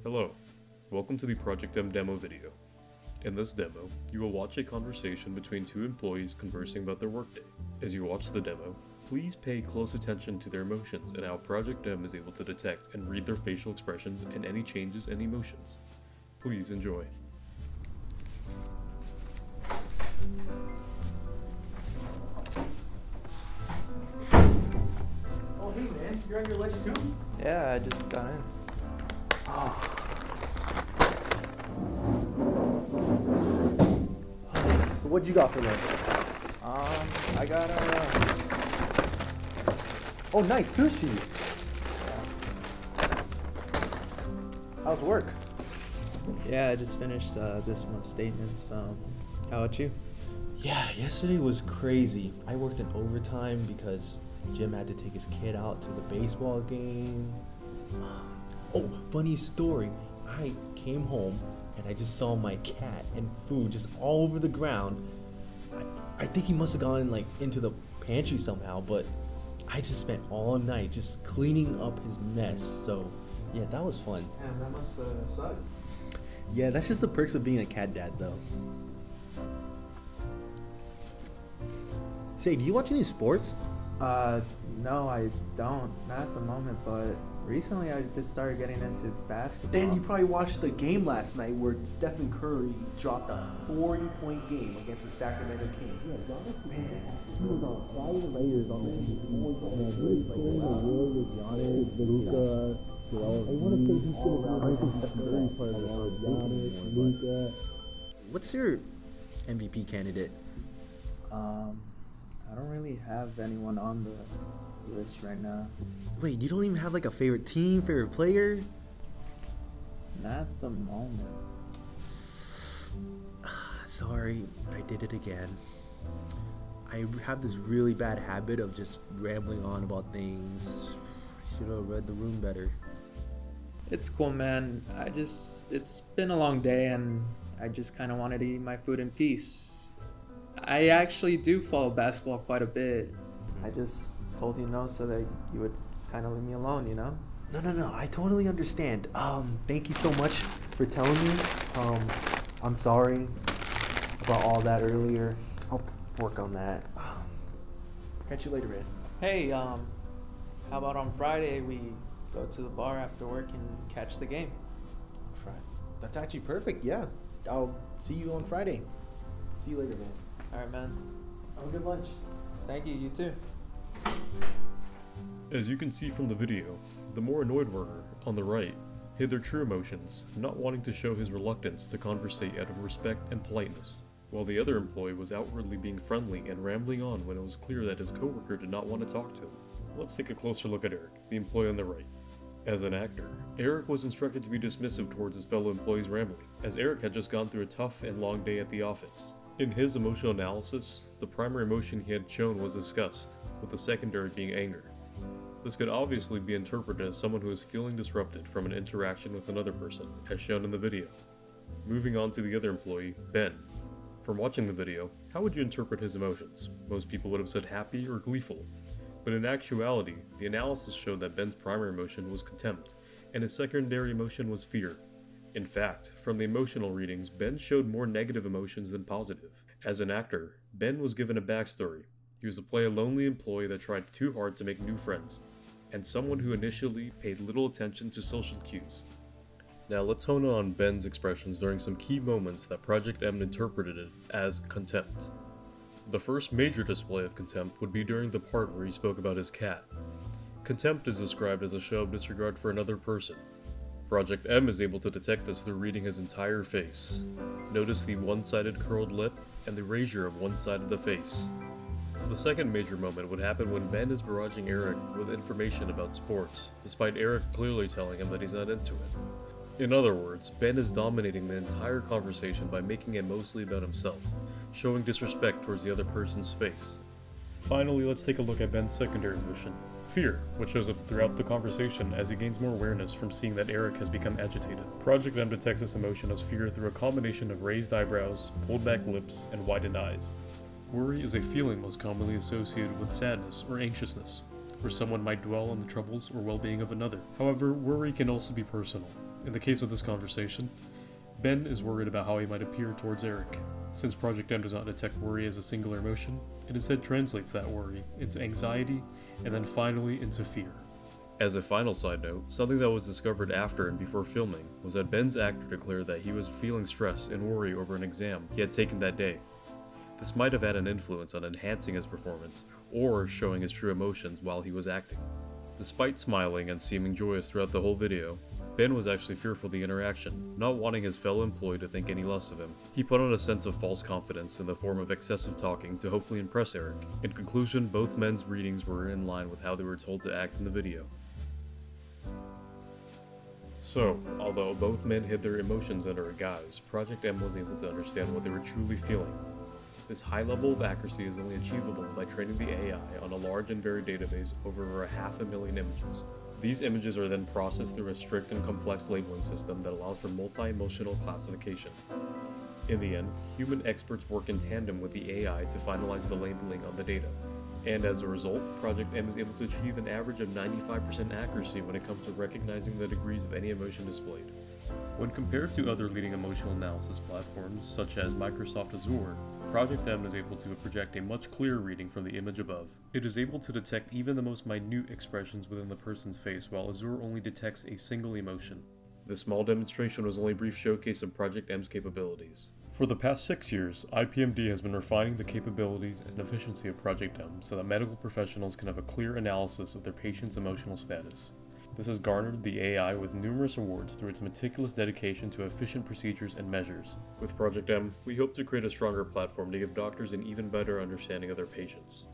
Hello, welcome to the Project M demo video. In this demo, you will watch a conversation between two employees conversing about their workday. As you watch the demo, please pay close attention to their emotions and how Project M is able to detect and read their facial expressions and any changes and emotions. Please enjoy. Oh, hey man, you're on your lunch too? Yeah, I just got in. So what'd you got for lunch? I got Oh, nice, sushi. How's work? yeah, I just finished this month's statements. How about you? Yeah, yesterday was crazy. I worked in overtime because Jim had to take his kid out to the baseball game. Oh, funny story. I came home and I just saw my cat and food just all over the ground. I think he must have gone like into the pantry somehow, but I just spent all night just cleaning up his mess. So yeah, that was fun. Man, that must suck. Yeah, that's just the perks of being a cat dad though. Say, do you watch any sports? No, I don't. Not at the moment, but recently I just started getting into basketball. Then you probably watched the game last night where Stephen Curry dropped a 40-point game against the Sacramento Kings. Yeah, he was on fire layers on What's your MVP candidate? I don't really have anyone on the list right now. Wait, you don't even have like a favorite team, favorite player? Not at the moment. Sorry, I did it again. I have this really bad habit of just rambling on about things. Should have read the room better. It's cool, man. It's been a long day and I just kind of wanted to eat my food in peace. I actually do follow basketball quite a bit. I just told you no so that you would kind of leave me alone, you know? No, I totally understand. Thank you so much for telling me. I'm sorry about all that earlier. I'll work on that. Catch you later, man. Hey, how about on Friday we go to the bar after work and catch the game? Friday. That's actually perfect, yeah. I'll see you on Friday. See you later, man. Alright, man. Have a good lunch. Thank you, you too. As you can see from the video, the more annoyed worker, on the right, hid their true emotions, not wanting to show his reluctance to conversate out of respect and politeness, while the other employee was outwardly being friendly and rambling on when it was clear that his coworker did not want to talk to him. Let's take a closer look at Eric, the employee on the right. As an actor, Eric was instructed to be dismissive towards his fellow employees' rambling, as Eric had just gone through a tough and long day at the office. In his emotional analysis, the primary emotion he had shown was disgust, with the secondary being anger. This could obviously be interpreted as someone who is feeling disrupted from an interaction with another person, as shown in the video. Moving on to the other employee, Ben. From watching the video, how would you interpret his emotions? Most people would have said happy or gleeful, but in actuality, the analysis showed that Ben's primary emotion was contempt, and his secondary emotion was fear. In fact, from the emotional readings, Ben showed more negative emotions than positive. As an actor, Ben was given a backstory. He was to play a lonely employee that tried too hard to make new friends, and someone who initially paid little attention to social cues. Now let's hone in on Ben's expressions during some key moments that Project M interpreted it as contempt. The first major display of contempt would be during the part where he spoke about his cat. Contempt is described as a show of disregard for another person. Project M is able to detect this through reading his entire face. Notice the one-sided curled lip and the erasure of one side of the face. The second major moment would happen when Ben is barraging Eric with information about sports, despite Eric clearly telling him that he's not into it. In other words, Ben is dominating the entire conversation by making it mostly about himself, showing disrespect towards the other person's space. Finally, let's take a look at Ben's secondary emotion, fear, which shows up throughout the conversation as he gains more awareness from seeing that Eric has become agitated. Project M detects this emotion as fear through a combination of raised eyebrows, pulled back lips, and widened eyes. Worry is a feeling most commonly associated with sadness or anxiousness. where someone might dwell on the troubles or well-being of another. However, worry can also be personal. In the case of this conversation, Ben is worried about how he might appear towards Eric. Since Project M does not detect worry as a singular emotion, it instead translates that worry into anxiety and then finally into fear. As a final side note, something that was discovered after and before filming was that Ben's actor declared that he was feeling stress and worry over an exam he had taken that day. This might have had an influence on enhancing his performance or showing his true emotions while he was acting. Despite smiling and seeming joyous throughout the whole video, Ben was actually fearful of the interaction, not wanting his fellow employee to think any less of him. He put on a sense of false confidence in the form of excessive talking to hopefully impress Eric. In conclusion, both men's readings were in line with how they were told to act in the video. So, although both men hid their emotions under a guise, Project M was able to understand what they were truly feeling. This high level of accuracy is only achievable by training the AI on a large and varied database of over 500,000 images. These images are then processed through a strict and complex labeling system that allows for multi-emotional classification. In the end, human experts work in tandem with the AI to finalize the labeling on the data. And as a result, Project M is able to achieve an average of 95% accuracy when it comes to recognizing the degrees of any emotion displayed. When compared to other leading emotional analysis platforms such as Microsoft Azure, Project M is able to project a much clearer reading from the image above. It is able to detect even the most minute expressions within the person's face, while Azure only detects a single emotion. This small demonstration was only a brief showcase of Project M's capabilities. For the past 6 years, IPMD has been refining the capabilities and efficiency of Project M so that medical professionals can have a clear analysis of their patient's emotional status. This has garnered the AI with numerous awards through its meticulous dedication to efficient procedures and measures. With Project M, we hope to create a stronger platform to give doctors an even better understanding of their patients,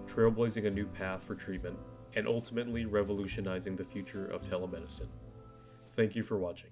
trailblazing a new path for treatment, and ultimately revolutionizing the future of telemedicine. Thank you for watching.